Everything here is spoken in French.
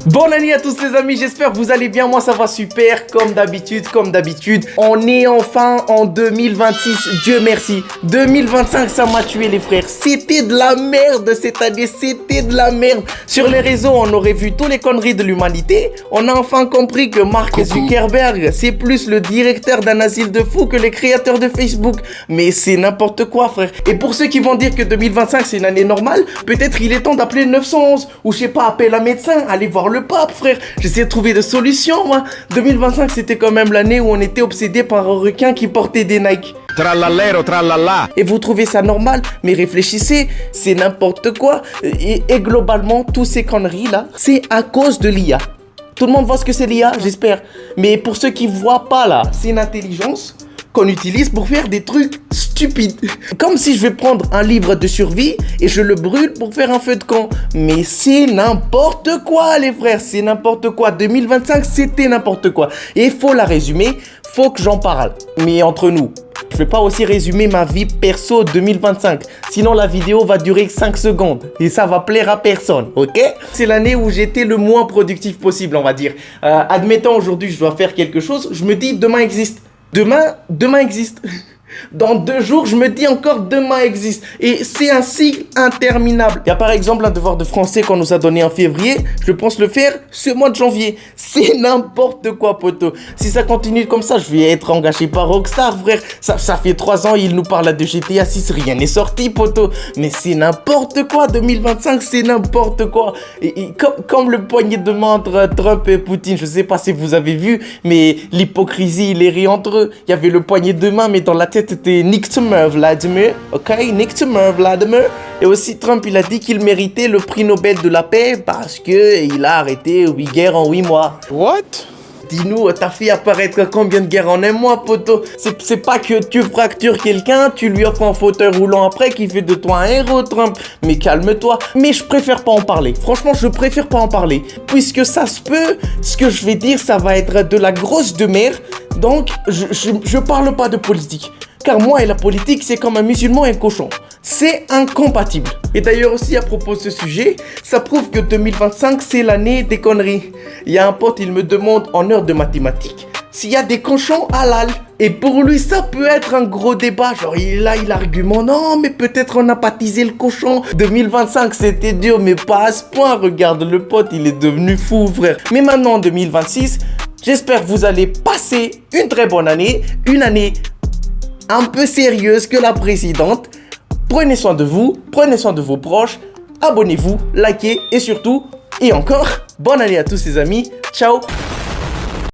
Bonne année à tous les amis, j'espère que vous allez bien, moi ça va super, comme d'habitude, on est enfin en 2026, Dieu merci. 2025 ça m'a tué les frères, c'était de la merde cette année, c'était de la merde. Sur les réseaux on aurait vu tous les conneries de l'humanité, on a enfin compris que Mark Zuckerberg c'est plus le directeur d'un asile de fous que les créateurs de Facebook. Mais c'est n'importe quoi frère. Et pour ceux qui vont dire que 2025 c'est une année normale, peut-être il est temps d'appeler le 911, ou je sais pas, appeler un médecin, aller voir le pape frère. J'essaie de trouver des solutions moi. 2025 c'était quand même l'année où on était obsédé par un requin qui portait des Nike. Trallallero, trallalla. Et vous trouvez ça normal? Mais réfléchissez, c'est n'importe quoi. Et globalement, tous ces conneries là, c'est à cause de l'IA. Tout le monde voit ce que c'est l'IA, j'espère. Mais pour ceux qui voient pas là, c'est une intelligence qu'on utilise pour faire des trucs stupides. Comme si je vais prendre un livre de survie et je le brûle pour faire un feu de camp. Mais c'est n'importe quoi les frères, c'est n'importe quoi. 2025 c'était n'importe quoi. Et il faut la résumer, faut que j'en parle. Mais entre nous, je vais pas aussi résumer ma vie perso 2025. Sinon la vidéo va durer 5 secondes. Et ça va plaire à personne, ok? C'est l'année où j'étais le moins productif possible, on va dire. Admettons aujourd'hui je dois faire quelque chose, je me dis demain existe. Demain existe. Dans 2 jours, je me dis encore demain existe. Et c'est un cycle interminable. Il y a par exemple un devoir de français qu'on nous a donné en février. Je pense le faire ce mois de janvier. C'est n'importe quoi, poteau. Si ça continue comme ça, je vais être engagé par Rockstar, frère. Ça fait 3 ans, il nous parle de GTA 6. Rien n'est sorti, poteau. Mais c'est n'importe quoi. 2025, c'est n'importe quoi. Et comme le poignet de main entre Trump et Poutine. Je sais pas si vous avez vu, mais l'hypocrisie, il est ri entre eux. Il y avait le poignet de main, mais dans la tête, c'était Nick Vladimir, ok, Nick Vladimir. Et aussi Trump, il a dit qu'il méritait le prix Nobel de la paix parce que il a arrêté 8 guerres en 8 mois. What? Dis-nous, t'as fait apparaître combien de guerres en un mois, poteau? C'est pas que tu fractures quelqu'un, tu lui offres un fauteuil roulant après qui fait de toi un héros, Trump. Mais calme-toi. Mais je préfère pas en parler. Franchement, je préfère pas en parler. Puisque ça se peut, ce que je vais dire, ça va être de la grosse de mer. Donc, je parle pas de politique. Car moi et la politique, c'est comme un musulman et un cochon. C'est incompatible. Et d'ailleurs aussi, à propos de ce sujet, ça prouve que 2025, c'est l'année des conneries. Il y a un pote, il me demande en heure de mathématiques s'il y a des cochons halal. Et pour lui, ça peut être un gros débat. Genre, il argumente, non, mais peut-être on a baptisé le cochon. 2025, c'était dur, mais pas à ce point. Regarde, le pote, il est devenu fou, frère. Mais maintenant, en 2026, j'espère que vous allez passer une très bonne année. Une année un peu sérieuse que la précédente. Prenez soin de vous, prenez soin de vos proches, abonnez-vous, likez et surtout, et encore, bonne année à tous les amis, ciao.